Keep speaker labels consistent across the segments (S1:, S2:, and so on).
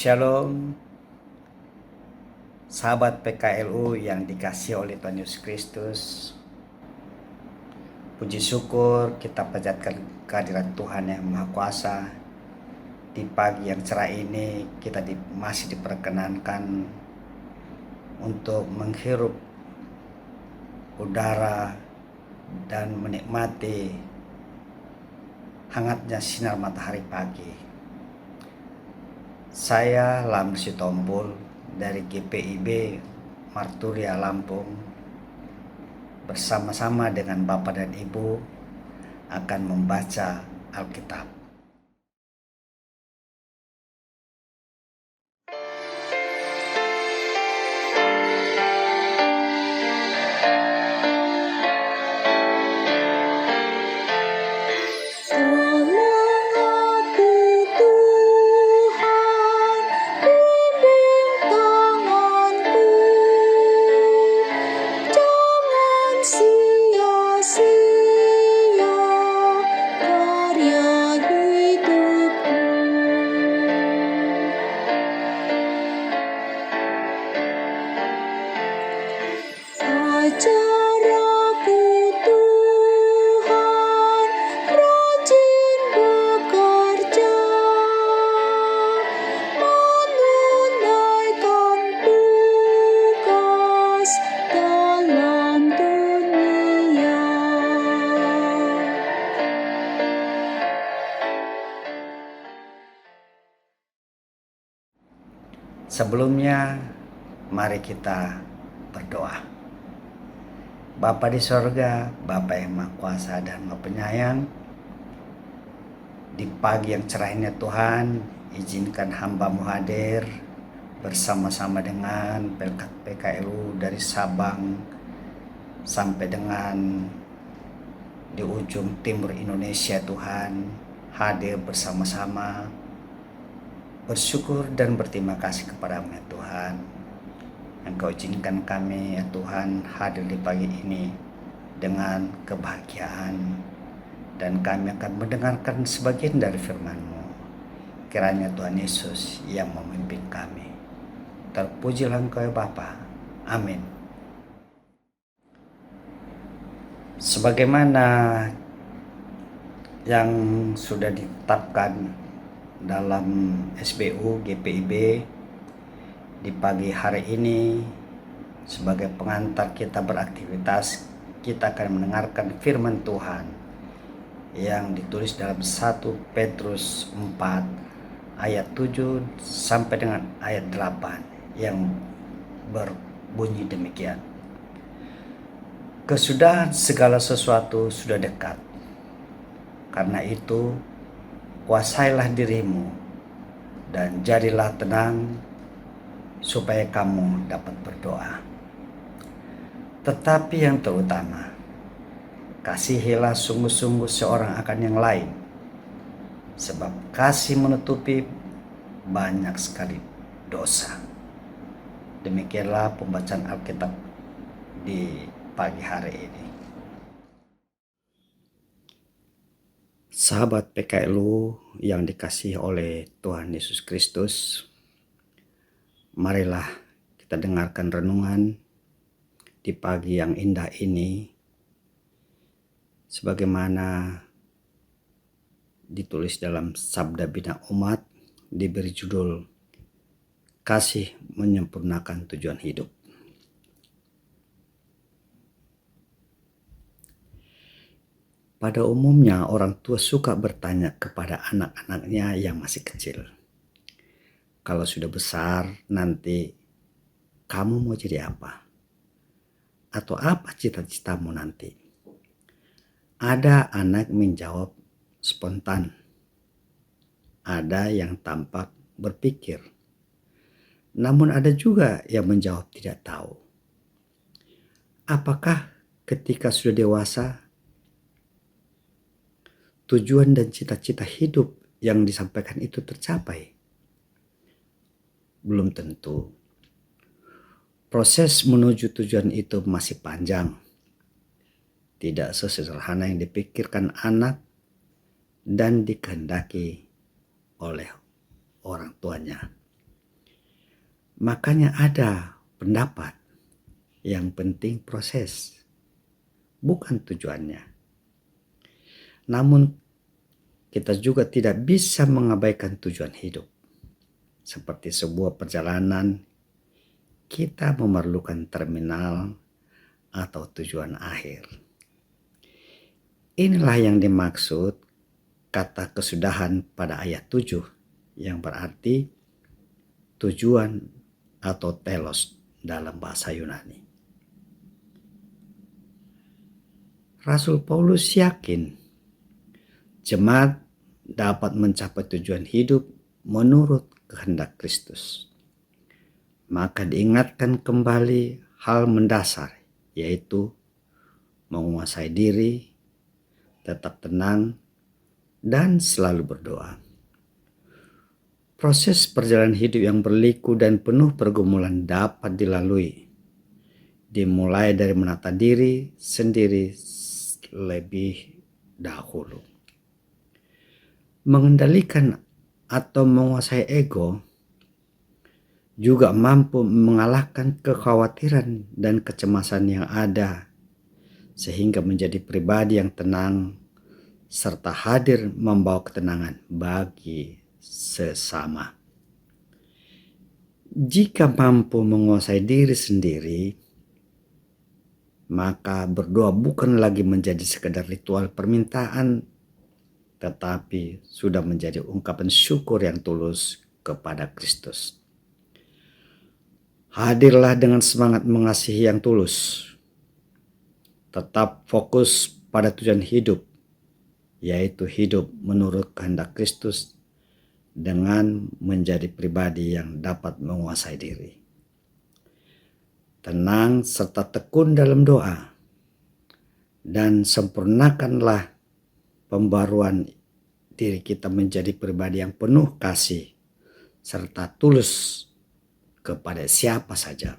S1: Shalom, sahabat PKLU yang dikasihi oleh Tuhan Yesus Kristus. Puji syukur kita panjatkan kehadirat Tuhan yang Maha Kuasa. Di pagi yang cerah ini kita masih diperkenankan untuk menghirup udara dan menikmati hangatnya sinar matahari pagi. Saya Lamsi Tompul dari GPIB Marturia Lampung bersama-sama dengan Bapak dan Ibu akan membaca Alkitab. Sebelumnya, mari kita berdoa. Bapa di sorga, Bapa yang Maha Kuasa dan Maha Penyayang, di pagi yang cerah ini Tuhan, izinkan hamba-Mu hadir bersama-sama dengan PKLU dari Sabang sampai dengan di ujung timur Indonesia Tuhan, hadir bersama-sama bersyukur dan berterima kasih kepada-Mu ya Tuhan. Engkau izinkan kami ya Tuhan hadir di pagi ini dengan kebahagiaan, dan kami akan mendengarkan sebagian dari firman-Mu. Kiranya Tuhan Yesus yang memimpin kami. Terpujilah Engkau ya Bapa. Amin. Sebagaimana yang sudah ditetapkan dalam SBU GPIB, di pagi hari ini sebagai pengantar kita beraktivitas, kita akan mendengarkan firman Tuhan yang ditulis dalam 1 Petrus 4 ayat 7 sampai dengan ayat 8 yang berbunyi demikian. Kesudahan segala sesuatu sudah dekat. Karena itu kuasailah dirimu dan jadilah tenang supaya kamu dapat berdoa. Tetapi yang terutama, kasihilah sungguh-sungguh seorang akan yang lain, sebab kasih menutupi banyak sekali dosa. Demikianlah pembacaan Alkitab di pagi hari ini. Sahabat PKLU yang dikasihi oleh Tuhan Yesus Kristus, marilah kita dengarkan renungan di pagi yang indah ini sebagaimana ditulis dalam Sabda Bina Umat, diberi judul Kasih Menyempurnakan Tujuan Hidup. Pada umumnya orang tua suka bertanya kepada anak-anaknya yang masih kecil, kalau sudah besar nanti kamu mau jadi apa? Atau apa cita-citamu nanti? Ada anak menjawab spontan. Ada yang tampak berpikir. Namun ada juga yang menjawab tidak tahu. Apakah ketika sudah dewasa, tujuan dan cita-cita hidup yang disampaikan itu tercapai? Belum tentu. Proses menuju tujuan itu masih panjang. Tidak sesederhana yang dipikirkan anak dan dikehendaki oleh orang tuanya. Makanya ada pendapat, yang penting proses, bukan tujuannya. Namun kita juga tidak bisa mengabaikan tujuan hidup. Seperti sebuah perjalanan, kita memerlukan terminal atau tujuan akhir. Inilah yang dimaksud kata kesudahan pada ayat 7, yang berarti tujuan atau telos dalam bahasa Yunani. Rasul Paulus yakin jemaat dapat mencapai tujuan hidup menurut kehendak Kristus. Maka diingatkan kembali hal mendasar, yaitu menguasai diri, tetap tenang, dan selalu berdoa. Proses perjalanan hidup yang berliku dan penuh pergumulan dapat dilalui. Dimulai dari menata diri sendiri lebih dahulu. Mengendalikan atau menguasai ego juga mampu mengalahkan kekhawatiran dan kecemasan yang ada, sehingga menjadi pribadi yang tenang serta hadir membawa ketenangan bagi sesama. Jika mampu menguasai diri sendiri, maka berdoa bukan lagi menjadi sekedar ritual permintaan, tetapi sudah menjadi ungkapan syukur yang tulus kepada Kristus. Hadirlah dengan semangat mengasihi yang tulus. Tetap fokus pada tujuan hidup, yaitu hidup menurut kehendak Kristus dengan menjadi pribadi yang dapat menguasai diri. Tenang serta tekun dalam doa, dan sempurnakanlah pembaruan diri kita menjadi pribadi yang penuh kasih serta tulus kepada siapa saja.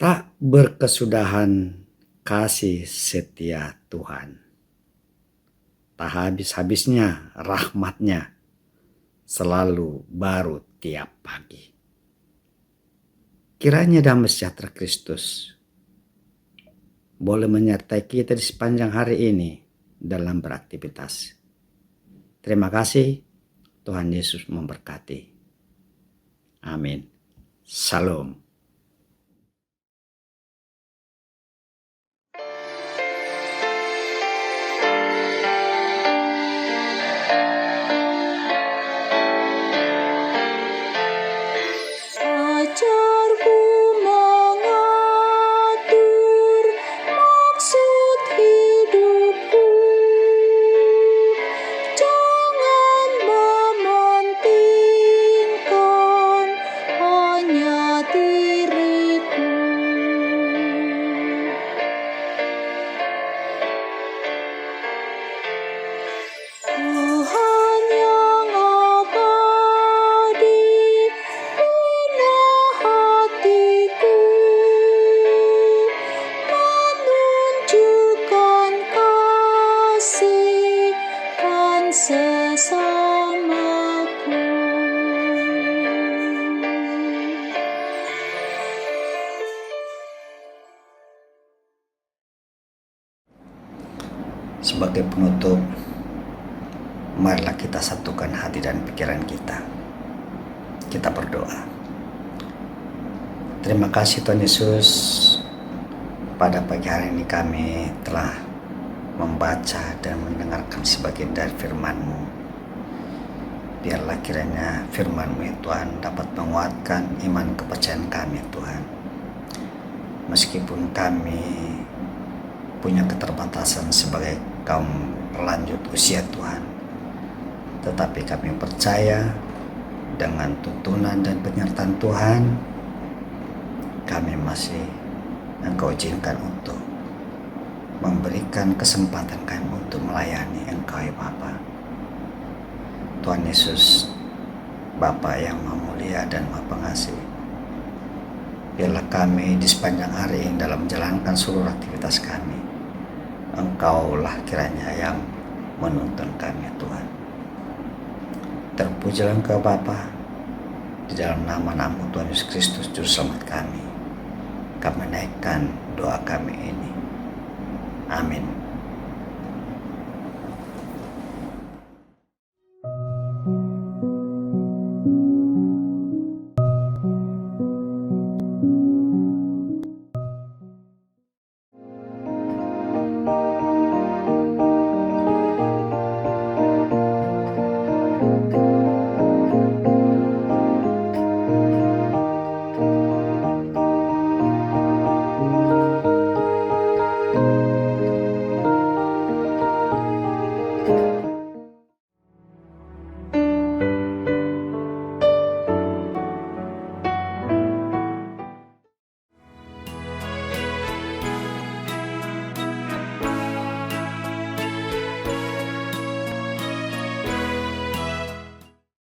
S1: Tak berkesudahan kasih setia Tuhan. Tak habis-habisnya rahmat-Nya selalu baru tiap pagi. Kiranya damai sejahtera Kristus boleh menyertai kita di sepanjang hari ini dalam beraktivitas. Terima kasih, Tuhan Yesus memberkati. Amin. Salam.
S2: Ajarku mengatur maksud hidupku, jangan mementingkan hanya diriku. Tuhan yang abadi bina hatiku, menunjukkan kasih kan sesamaku.
S1: Sebagai penutup, marilah kita satukan hati dan pikiran kita. Kita berdoa. Terima kasih Tuhan Yesus, pada pagi hari ini kami telah membaca dan mendengarkan sebagian dari firman-Mu. Biarlah kiranya firman-Mu ya Tuhan dapat menguatkan iman kepercayaan kami Tuhan. Meskipun kami punya keterbatasan sebagai kaum lanjut usia Tuhan, tetapi kami percaya dengan tuntunan dan penyertaan Tuhan, kami masih Engkau izinkan untuk memberikan kesempatan kami untuk melayani Engkau ya Bapa. Tuhan Yesus, Bapa yang Maha Mulia dan Maha Pengasih, biarlah kami di sepanjang hari ini dalam menjalankan seluruh aktivitas kami, Engkaulah kiranya yang menuntun kami Tuhan. Terpujilah Engkau Bapa, Di dalam nama-Mu Tuhan Yesus Kristus Juru Selamat kami naikkan doa kami ini. Amin.